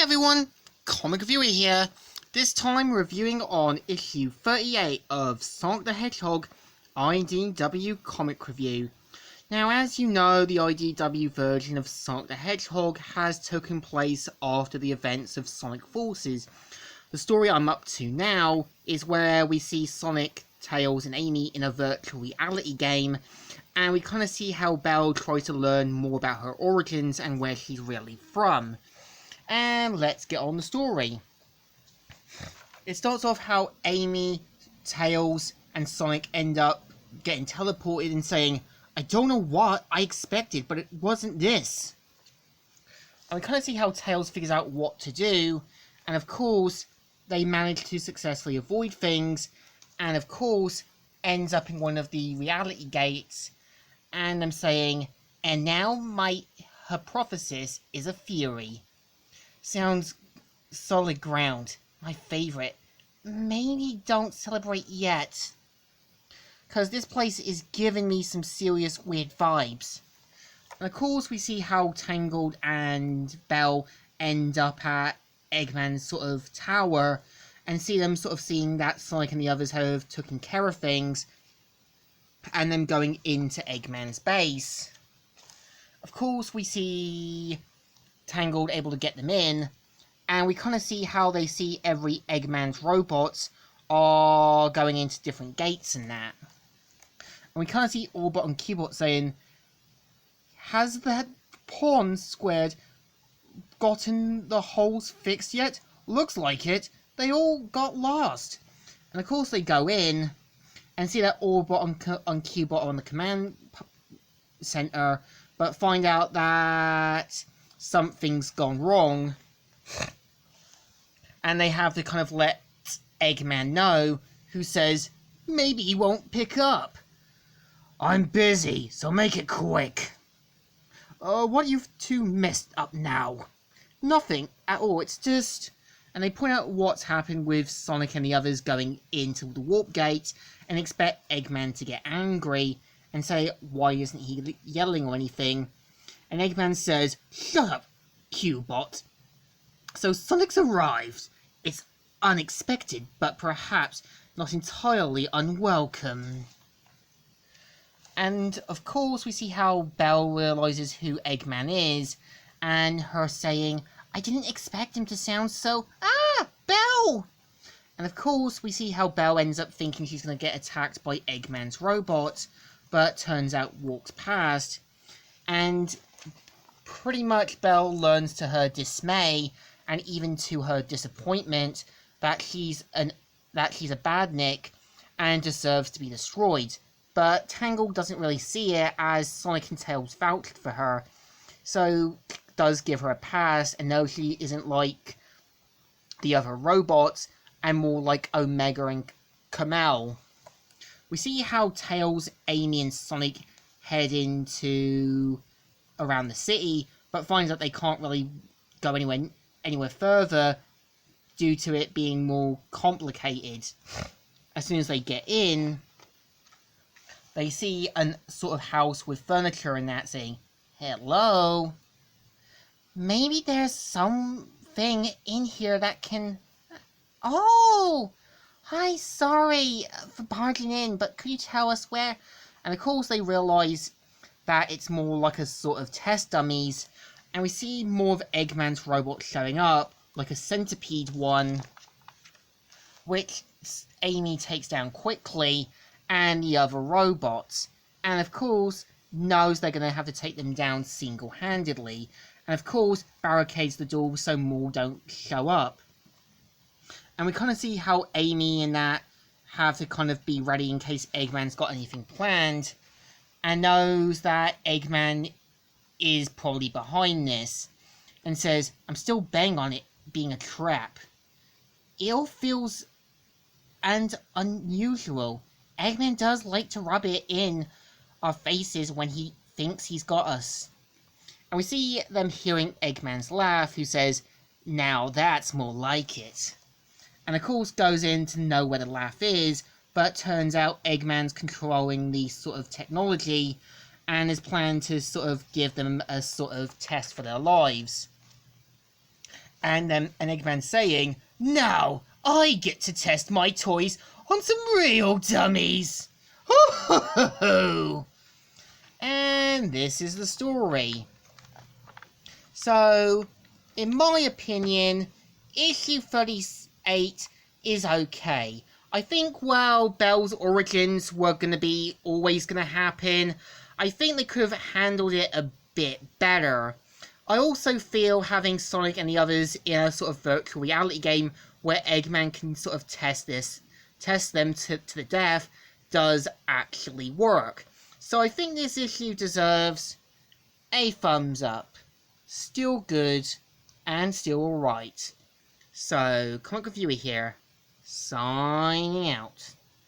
everyone, Comic Reviewer here. This time reviewing on issue 38 of Sonic the Hedgehog IDW Comic Review. Now, as you know, the IDW version of Sonic the Hedgehog has taken place after the events of Sonic Forces. The story I'm up to now is where we see Sonic, Tails and Amy in a virtual reality game, and we kind of see how Belle tries to learn more about her origins and where she's really from. And let's get on the story. It starts off how Amy, Tails, and Sonic end up getting teleported and saying, "I don't know what I expected, but it wasn't this." And we kind of see how Tails figures out what to do, and of course, they manage to successfully avoid things, and of course, ends up in one of the reality gates, and I'm saying, "And now my hypothesis is a theory." Sounds solid ground. My favourite. Maybe don't celebrate yet, because this place is giving me some serious weird vibes. And of course we see how Tangled and Belle end up at Eggman's sort of tower, and see them sort of seeing that Sonic and the others have taken care of things, and them going into Eggman's base. Of course we see Tangled able to get them in, and we kind of see how they see every Eggman's robots are going into different gates and that. And we kind of see Orbot and Cubot saying, "Has the pawn squared gotten the holes fixed yet? Looks like it. They all got lost." And of course they go in and see that Orbot and Cubot are on the command center, but find out that something's gone wrong, and they have to kind of let Eggman know, who says maybe he won't pick up. "I'm busy, so make it quick." What you've two messed up now?" "Nothing at all, it's just..." And they point out what's happened with Sonic and the others going into the warp gate, and expect Eggman to get angry and say why isn't he yelling or anything. And Eggman says, "Shut up, Cubot. So Sonic's arrived. It's unexpected, but perhaps not entirely unwelcome." And of course we see how Belle realizes who Eggman is, and her saying, "I didn't expect him to sound so... Belle!" And of course we see how Belle ends up thinking she's going to get attacked by Eggman's robot, but turns out walks past, and pretty much Belle learns to her dismay, and even to her disappointment, that she's a badnik and deserves to be destroyed. But Tangled doesn't really see it, as Sonic and Tails vouched for her, so does give her a pass and knows she isn't like the other robots, and more like Omega and Kamel. We see how Tails, Amy and Sonic head into around the city, but finds that they can't really go anywhere further due to it being more complicated. As soon as they get in, they see a sort of house with furniture and that, saying, "Hello? Maybe there's something in here that can... Oh! Hi, sorry for barging in, but could you tell us where..." And of course they realise that it's more like a sort of test dummies, and we see more of Eggman's robots showing up, like a centipede one, which Amy takes down quickly, and the other robots, and of course knows they're going to have to take them down single-handedly, and of course barricades the door so more don't show up. And we kind of see how Amy and that have to kind of be ready in case Eggman's got anything planned, and knows that Eggman is probably behind this, and says, "I'm still bang on it being a trap. It all feels and unusual. Eggman does like to rub it in our faces when he thinks he's got us." And we see them hearing Eggman's laugh, who says, "Now that's more like it." And of course goes in to know where the laugh is, but turns out Eggman's controlling the sort of technology, and is planned to sort of give them a sort of test for their lives. And then an Eggman saying, "Now I get to test my toys on some real dummies." Ho ho ho ho! And this is the story. So, in my opinion, issue 38 is okay. I think while Belle's origins were going to be always going to happen, I think they could have handled it a bit better. I also feel having Sonic and the others in a sort of virtual reality game where Eggman can sort of test them to the death, does actually work. So I think this issue deserves a thumbs up. Still good and still alright. So, Comic Reviewer here, signing out.